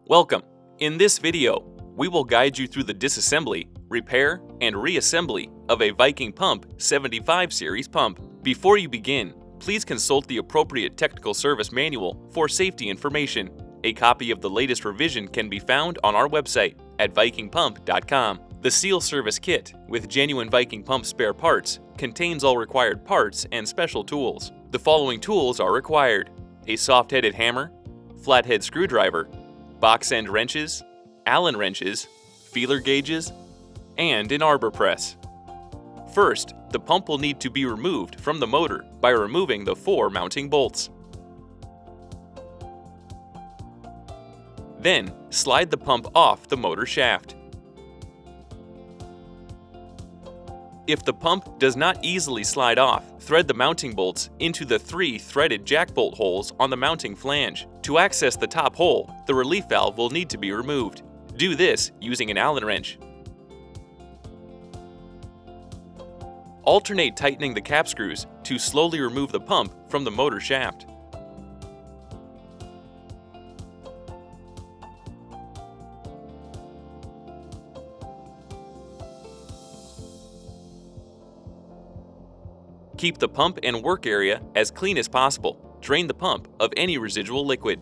Welcome! In this video, we will guide you through the disassembly, repair, and reassembly of a Viking Pump 75 series pump. Before you begin, please consult the appropriate technical service manual for safety information. A copy of the latest revision can be found on our website at vikingpump.com. The Seal Service Kit, with genuine Viking Pump spare parts, contains all required parts and special tools. The following tools are required: a soft-headed hammer, flathead screwdriver, box end wrenches, Allen wrenches, feeler gauges, and an arbor press. First, the pump will need to be removed from the motor by removing the 4 mounting bolts. Then, slide the pump off the motor shaft. If the pump does not easily slide off, thread the mounting bolts into the 3 threaded jack bolt holes on the mounting flange. To access the top hole, the relief valve will need to be removed. Do this using an Allen wrench. Alternate tightening the cap screws to slowly remove the pump from the motor shaft. Keep the pump and work area as clean as possible. Drain the pump of any residual liquid.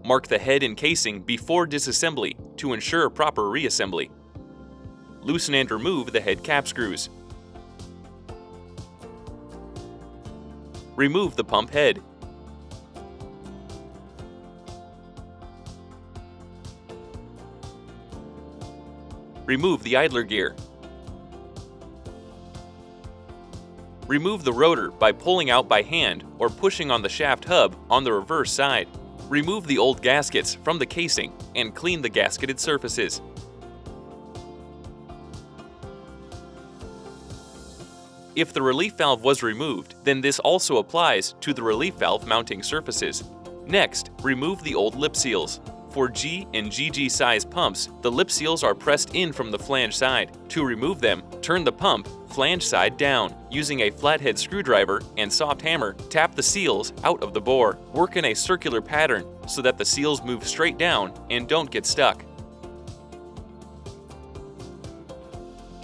Mark the head and casing before disassembly to ensure proper reassembly. Loosen and remove the head cap screws. Remove the pump head. Remove the idler gear. Remove the rotor by pulling out by hand or pushing on the shaft hub on the reverse side. Remove the old gaskets from the casing and clean the gasketed surfaces. If the relief valve was removed, then this also applies to the relief valve mounting surfaces. Next, remove the old lip seals. For G and GG size pumps, the lip seals are pressed in from the flange side. To remove them, turn the pump flange side down. Using a flathead screwdriver and soft hammer, tap the seals out of the bore. Work in a circular pattern so that the seals move straight down and don't get stuck.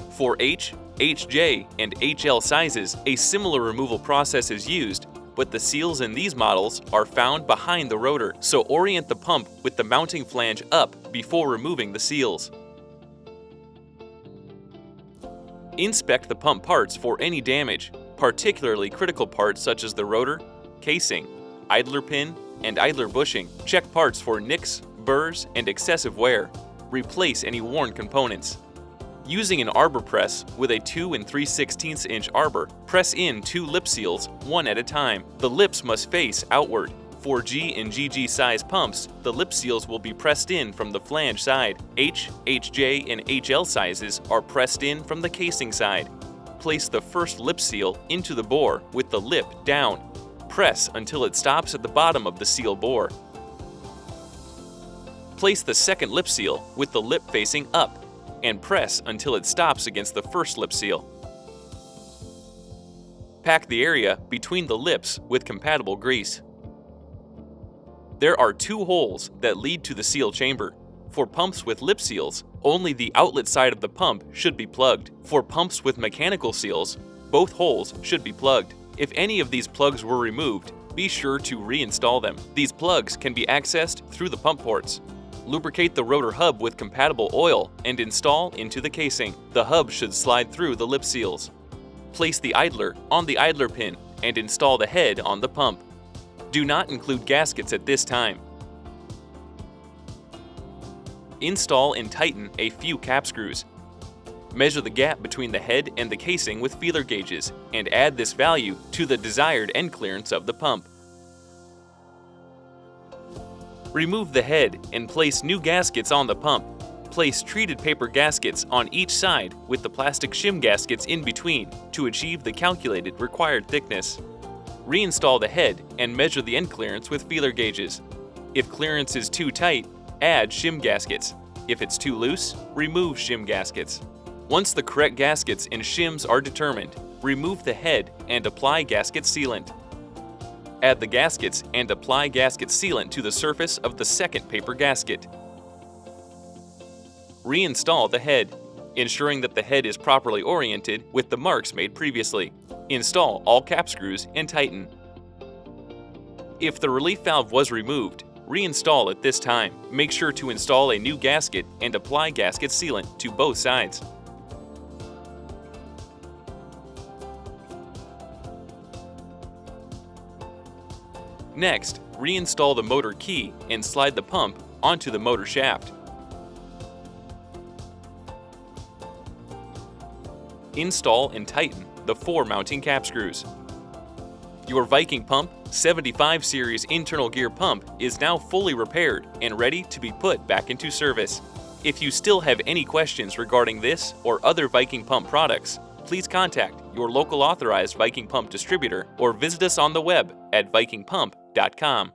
For H, HJ, and HL sizes, a similar removal process is used, but the seals in these models are found behind the rotor, so orient the pump with the mounting flange up before removing the seals. Inspect the pump parts for any damage, particularly critical parts such as the rotor, casing, idler pin, and idler bushing. Check parts for nicks, burrs, and excessive wear. Replace any worn components. Using an arbor press with a 2 3/16 inch arbor, press in 2 lip seals one at a time. The lips must face outward. For G and GG size pumps, the lip seals will be pressed in from the flange side. H, HJ, and HL sizes are pressed in from the casing side. Place the first lip seal into the bore with the lip down. Press until it stops at the bottom of the seal bore. Place the second lip seal with the lip facing up and press until it stops against the first lip seal. Pack the area between the lips with compatible grease. There are 2 holes that lead to the seal chamber. For pumps with lip seals, only the outlet side of the pump should be plugged. For pumps with mechanical seals, both holes should be plugged. If any of these plugs were removed, be sure to reinstall them. These plugs can be accessed through the pump ports. Lubricate the rotor hub with compatible oil and install into the casing. The hub should slide through the lip seals. Place the idler on the idler pin and install the head on the pump. Do not include gaskets at this time. Install and tighten a few cap screws. Measure the gap between the head and the casing with feeler gauges and add this value to the desired end clearance of the pump. Remove the head and place new gaskets on the pump. Place treated paper gaskets on each side with the plastic shim gaskets in between to achieve the calculated required thickness. Reinstall the head and measure the end clearance with feeler gauges. If clearance is too tight, add shim gaskets. If it's too loose, remove shim gaskets. Once the correct gaskets and shims are determined, remove the head and apply gasket sealant. Add the gaskets and apply gasket sealant to the surface of the second paper gasket. Reinstall the head, ensuring that the head is properly oriented with the marks made previously. Install all cap screws and tighten. If the relief valve was removed, reinstall it this time. Make sure to install a new gasket and apply gasket sealant to both sides. Next, reinstall the motor key and slide the pump onto the motor shaft. Install and tighten the 4 mounting cap screws. Your Viking Pump 75 series internal gear pump is now fully repaired and ready to be put back into service. If you still have any questions regarding this or other Viking Pump products, please contact your local authorized Viking Pump distributor or visit us on the web at vikingpump.com.